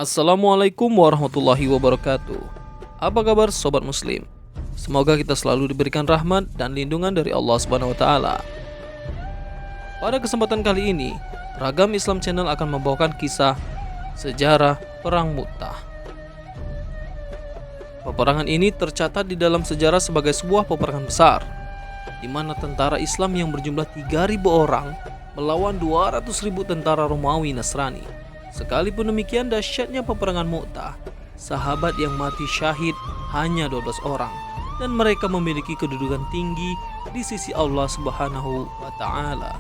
Assalamualaikum warahmatullahi wabarakatuh. Apa kabar sobat muslim? Semoga kita selalu diberikan rahmat dan lindungan dari Allah Subhanahu wa taala. Pada kesempatan kali ini, Ragam Islam Channel akan membawakan kisah sejarah Perang Mu'tah. Peperangan ini tercatat di dalam sejarah sebagai sebuah peperangan besar, di mana tentara Islam yang berjumlah 3.000 orang melawan 200.000 tentara Romawi Nasrani. Sekalipun demikian dahsyatnya peperangan Mu'tah, sahabat yang mati syahid hanya 12 orang, dan mereka memiliki kedudukan tinggi di sisi Allah Subhanahu wa taala.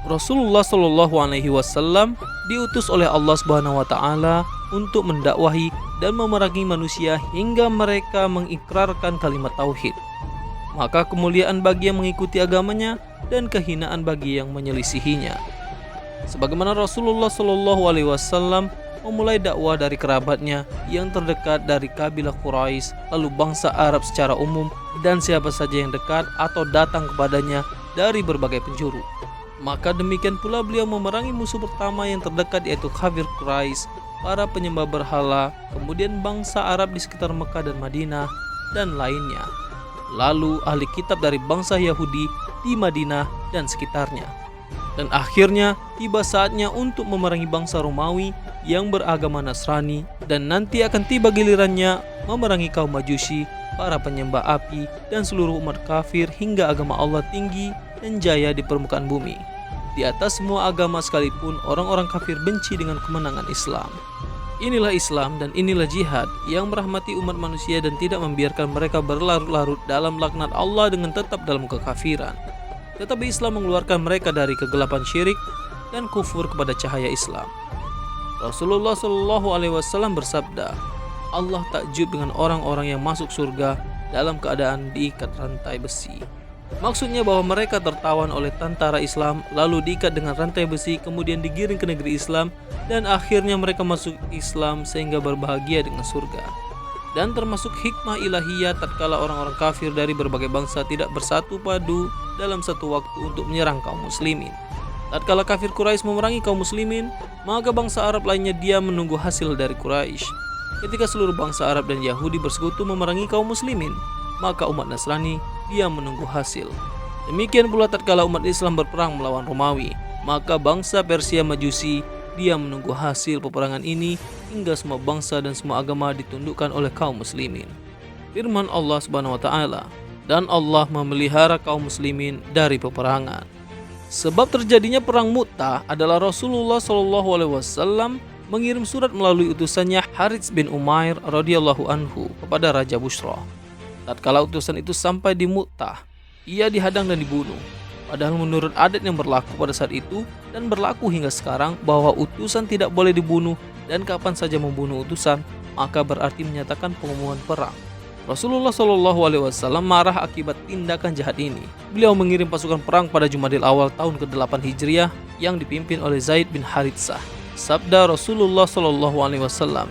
Rasulullah Shallallahu alaihi wasallam diutus oleh Allah Subhanahu wa taala untuk mendakwahi dan memerangi manusia hingga mereka mengikrarkan kalimat tauhid. Maka kemuliaan bagi yang mengikuti agamanya dan kehinaan bagi yang menyelisihinya. Sebagaimana Rasulullah Shallallahu alaihi wasallam memulai dakwah dari kerabatnya yang terdekat dari kabilah Quraisy, lalu bangsa Arab secara umum, dan siapa saja yang dekat atau datang kepadanya dari berbagai penjuru. Maka demikian pula beliau memerangi musuh pertama yang terdekat, yaitu kafir Quraisy, para penyembah berhala, kemudian bangsa Arab di sekitar Mekah dan Madinah, dan lainnya. Lalu ahli kitab dari bangsa Yahudi di Madinah dan sekitarnya. Dan akhirnya tiba saatnya untuk memerangi bangsa Romawi yang beragama Nasrani, dan nanti akan tiba gilirannya memerangi kaum Majusi, para penyembah api, dan seluruh umat kafir hingga agama Allah tinggi dan jaya di permukaan bumi. Di atas semua agama sekalipun orang-orang kafir benci dengan kemenangan Islam. Inilah Islam dan inilah jihad yang merahmati umat manusia dan tidak membiarkan mereka berlarut-larut dalam laknat Allah dengan tetap dalam kekafiran. Tetapi Islam mengeluarkan mereka dari kegelapan syirik dan kufur kepada cahaya Islam. Rasulullah Shallallahu alaihi wasallam bersabda, Allah takjub dengan orang-orang yang masuk surga dalam keadaan diikat rantai besi. Maksudnya bahwa mereka tertawan oleh tentara Islam, lalu diikat dengan rantai besi, kemudian digiring ke negeri Islam, dan akhirnya mereka masuk Islam sehingga berbahagia dengan surga. Dan termasuk hikmah ilahiyah tatkala orang-orang kafir dari berbagai bangsa tidak bersatu padu dalam satu waktu untuk menyerang kaum muslimin. Tatkala kafir Quraisy memerangi kaum muslimin, maka bangsa Arab lainnya diam menunggu hasil dari Quraisy. Ketika seluruh bangsa Arab dan Yahudi bersekutu memerangi kaum muslimin, maka umat Nasrani diam menunggu hasil. Demikian pula tatkala umat Islam berperang melawan Romawi, maka bangsa Persia Majusi diam menunggu hasil peperangan ini hingga semua bangsa dan semua agama ditundukkan oleh kaum muslimin. Firman Allah Subhanahu wa taala, dan Allah memelihara kaum muslimin dari peperangan. Sebab terjadinya perang Mu'tah adalah Rasulullah Shallallahu alaihi wasallam mengirim surat melalui utusannya Harits bin Umair radhiyallahu anhu kepada Raja Busra. Tatkala utusan itu sampai di Mu'tah, ia dihadang dan dibunuh. Padahal menurut adat yang berlaku pada saat itu dan berlaku hingga sekarang bahwa utusan tidak boleh dibunuh, dan kapan saja membunuh utusan maka berarti menyatakan pengumuman perang. Rasulullah Shallallahu alaihi wasallam marah akibat tindakan jahat ini. Beliau mengirim pasukan perang pada Jumadil Awal tahun ke-8 Hijriah yang dipimpin oleh Zaid bin Haritsah. Sabda Rasulullah Shallallahu alaihi wasallam,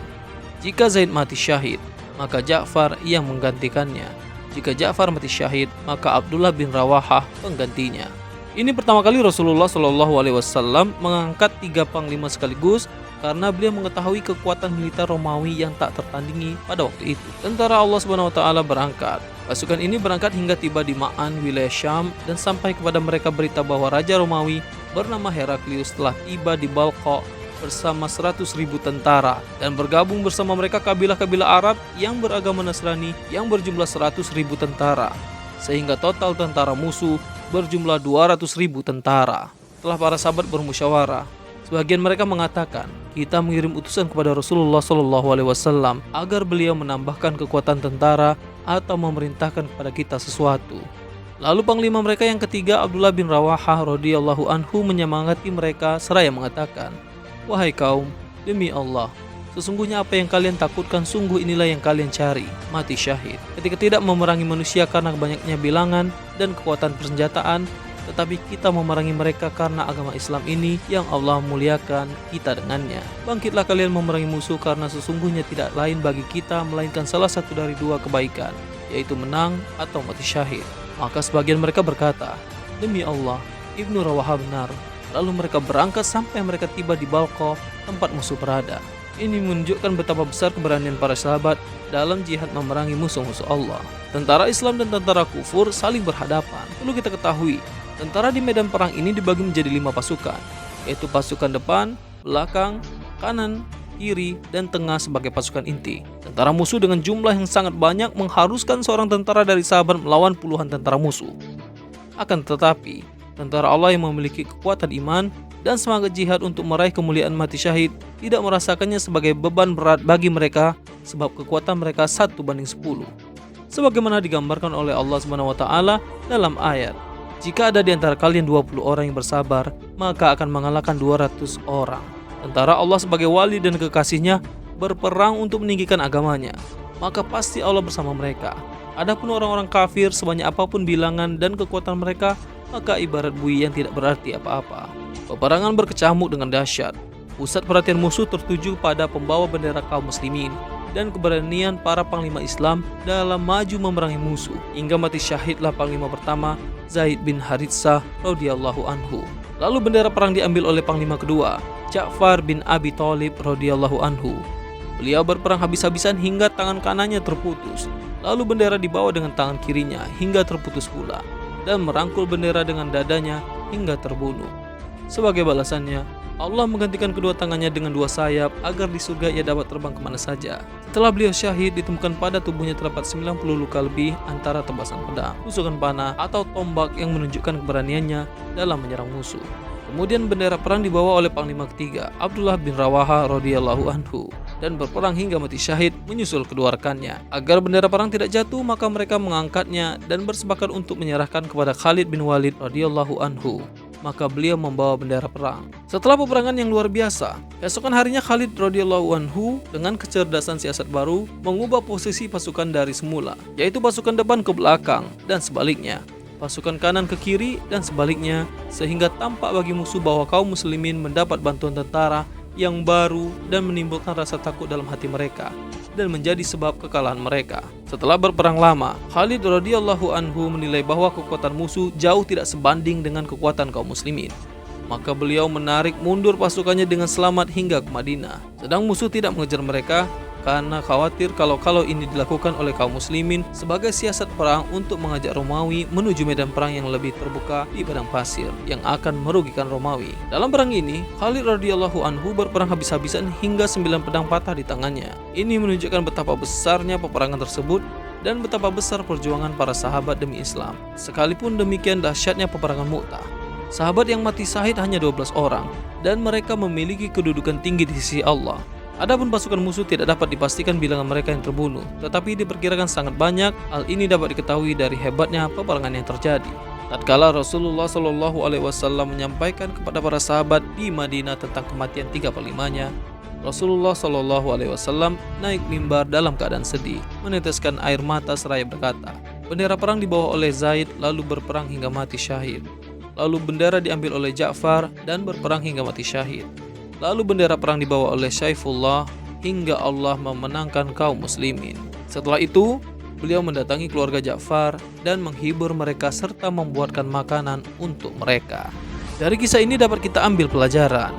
jika Zaid mati syahid, maka Ja'far yang menggantikannya. Jika Ja'far mati syahid, maka Abdullah bin Rawahah penggantinya. Ini pertama kali Rasulullah Shallallahu alaihi wasallam mengangkat 3 panglima sekaligus karena beliau mengetahui kekuatan militer Romawi yang tak tertandingi pada waktu itu. Tentara Allah Subhanahu wa taala berangkat. Pasukan ini berangkat hingga tiba di Ma'an, wilayah Syam, dan sampai kepada mereka berita bahwa Raja Romawi bernama Heraklius telah tiba di Balqa bersama 100.000 tentara, dan bergabung bersama mereka kabilah-kabilah Arab yang beragama Nasrani yang berjumlah 100.000 tentara, sehingga total tentara musuh berjumlah 200.000 tentara. Setelah para sahabat bermusyawarah, sebagian mereka mengatakan, kita mengirim utusan kepada Rasulullah Shallallahu alaihi wasallam agar beliau menambahkan kekuatan tentara atau memerintahkan kepada kita sesuatu. Lalu panglima mereka yang ketiga, Abdullah bin Rawahah radhiyallahu anhu, menyemangati mereka seraya mengatakan, wahai kaum, demi Allah, sesungguhnya apa yang kalian takutkan sungguh inilah yang kalian cari, mati syahid. Ketika tidak memerangi manusia karena banyaknya bilangan dan kekuatan persenjataan, tetapi kita memerangi mereka karena agama Islam ini yang Allah muliakan kita dengannya. Bangkitlah kalian memerangi musuh karena sesungguhnya tidak lain bagi kita melainkan salah satu dari 2 kebaikan, yaitu menang atau mati syahid. Maka sebagian mereka berkata, demi Allah, Ibnu Rawahah benar. Lalu mereka berangkat sampai mereka tiba di Balqa, tempat musuh berada. Ini menunjukkan betapa besar keberanian para sahabat dalam jihad memerangi musuh-musuh Allah. Tentara Islam dan tentara kufur saling berhadapan. Perlu kita ketahui, tentara di medan perang ini dibagi menjadi 5 pasukan, yaitu pasukan depan, belakang, kanan, kiri, dan tengah sebagai pasukan inti. Tentara musuh dengan jumlah yang sangat banyak mengharuskan seorang tentara dari sahabat melawan puluhan tentara musuh. Akan tetapi, tentara Allah yang memiliki kekuatan iman dan semangat jihad untuk meraih kemuliaan mati syahid tidak merasakannya sebagai beban berat bagi mereka, sebab kekuatan mereka 1:10. Sebagaimana digambarkan oleh Allah SWT dalam ayat, "Jika ada di antara kalian 20 orang yang bersabar, maka akan mengalahkan 200 orang." Tentara Allah sebagai wali dan kekasihnya berperang untuk meninggikan agamanya, maka pasti Allah bersama mereka. Adapun orang-orang kafir, sebanyak apapun bilangan dan kekuatan mereka, maka ibarat buih yang tidak berarti apa-apa. Peperangan berkecamuk dengan dahsyat. Pusat perhatian musuh tertuju pada pembawa bendera kaum muslimin dan keberanian para panglima Islam dalam maju memerangi musuh, hingga mati syahidlah panglima pertama Zaid bin Haritsah radhiyallahu anhu. Lalu bendera perang diambil oleh panglima kedua, Ja'far bin Abi Thalib radhiyallahu anhu. Beliau berperang habis-habisan hingga tangan kanannya terputus. Lalu bendera dibawa dengan tangan kirinya hingga terputus pula, dan merangkul bendera dengan dadanya hingga terbunuh. Sebagai balasannya, Allah menggantikan kedua tangannya dengan 2 sayap agar di surga ia dapat terbang kemana saja. Setelah beliau syahid, ditemukan pada tubuhnya terdapat 90 luka lebih antara tebasan pedang, tusukan panah, atau tombak yang menunjukkan keberaniannya dalam menyerang musuh. Kemudian bendera perang dibawa oleh panglima ketiga, Abdullah bin Rawaha radhiyallahu anhu, dan berperang hingga mati syahid menyusul kedua rekannya. Agar bendera perang tidak jatuh, maka mereka mengangkatnya dan bersepakat untuk menyerahkan kepada Khalid bin Walid radhiyallahu anhu. Maka beliau membawa bendera perang. Setelah peperangan yang luar biasa, esokan harinya Khalid radhiyallahu anhu dengan kecerdasan siasat baru mengubah posisi pasukan dari semula, yaitu pasukan depan ke belakang dan sebaliknya, pasukan kanan ke kiri dan sebaliknya, sehingga tampak bagi musuh bahwa kaum muslimin mendapat bantuan tentara yang baru dan menimbulkan rasa takut dalam hati mereka dan menjadi sebab kekalahan mereka. Setelah berperang lama, Khalid radhiyallahu anhu menilai bahwa kekuatan musuh jauh tidak sebanding dengan kekuatan kaum muslimin. Maka beliau menarik mundur pasukannya dengan selamat hingga ke Madinah. Sedang musuh tidak mengejar mereka karena khawatir kalau ini dilakukan oleh kaum muslimin sebagai siasat perang untuk mengajak Romawi menuju medan perang yang lebih terbuka di padang pasir yang akan merugikan Romawi. Dalam perang ini, Khalid radhiyallahu anhu berperang habis-habisan hingga 9 pedang patah di tangannya. Ini menunjukkan betapa besarnya peperangan tersebut dan betapa besar perjuangan para sahabat demi Islam. Sekalipun demikian dahsyatnya peperangan Mu'tah, sahabat yang mati syahid hanya 12 orang dan mereka memiliki kedudukan tinggi di sisi Allah. Adapun pasukan musuh tidak dapat dipastikan bilangan mereka yang terbunuh, tetapi diperkirakan sangat banyak. Hal ini dapat diketahui dari hebatnya peperangan yang terjadi. Tatkala Rasulullah SAW menyampaikan kepada para sahabat di Madinah tentang kematian 3 panglimanya, Rasulullah SAW naik mimbar dalam keadaan sedih, meneteskan air mata seraya berkata, "Bendera perang dibawa oleh Zaid lalu berperang hingga mati syahid. Lalu bendera diambil oleh Ja'far dan berperang hingga mati syahid. Lalu bendera perang dibawa oleh Syaifullah hingga Allah memenangkan kaum muslimin." Setelah itu, beliau mendatangi keluarga Ja'far dan menghibur mereka serta membuatkan makanan untuk mereka. Dari kisah ini dapat kita ambil pelajaran.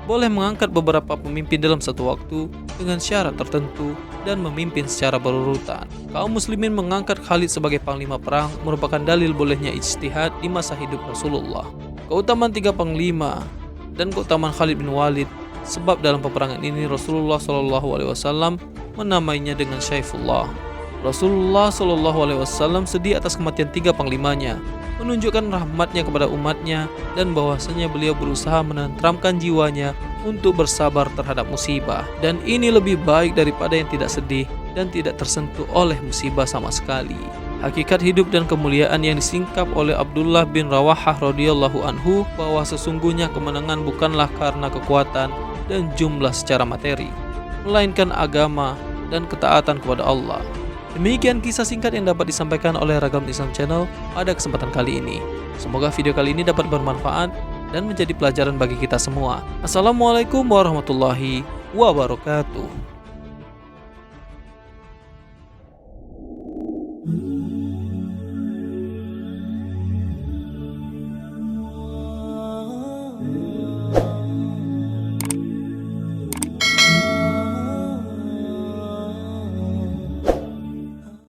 Boleh mengangkat beberapa pemimpin dalam satu waktu dengan syarat tertentu dan memimpin secara berurutan. Kaum muslimin mengangkat Khalid sebagai panglima perang merupakan dalil bolehnya ijtihad di masa hidup Rasulullah. Keutamaan 3 panglima dan keutamaan Khalid bin Walid, sebab dalam peperangan ini Rasulullah SAW menamainya dengan Syaifullah. Rasulullah SAW sedih atas kematian 3 panglimanya, menunjukkan rahmatnya kepada umatnya dan bahwasanya beliau berusaha menenteramkan jiwanya untuk bersabar terhadap musibah, dan ini lebih baik daripada yang tidak sedih dan tidak tersentuh oleh musibah sama sekali. Hakikat hidup dan kemuliaan yang disingkap oleh Abdullah bin Rawahah radhiyallahu anhu bahwa sesungguhnya kemenangan bukanlah karena kekuatan dan jumlah secara materi, melainkan agama dan ketaatan kepada Allah. Demikian kisah singkat yang dapat disampaikan oleh Ragam Islam Channel pada kesempatan kali ini. Semoga video kali ini dapat bermanfaat dan menjadi pelajaran bagi kita semua. Assalamualaikum warahmatullahi wabarakatuh.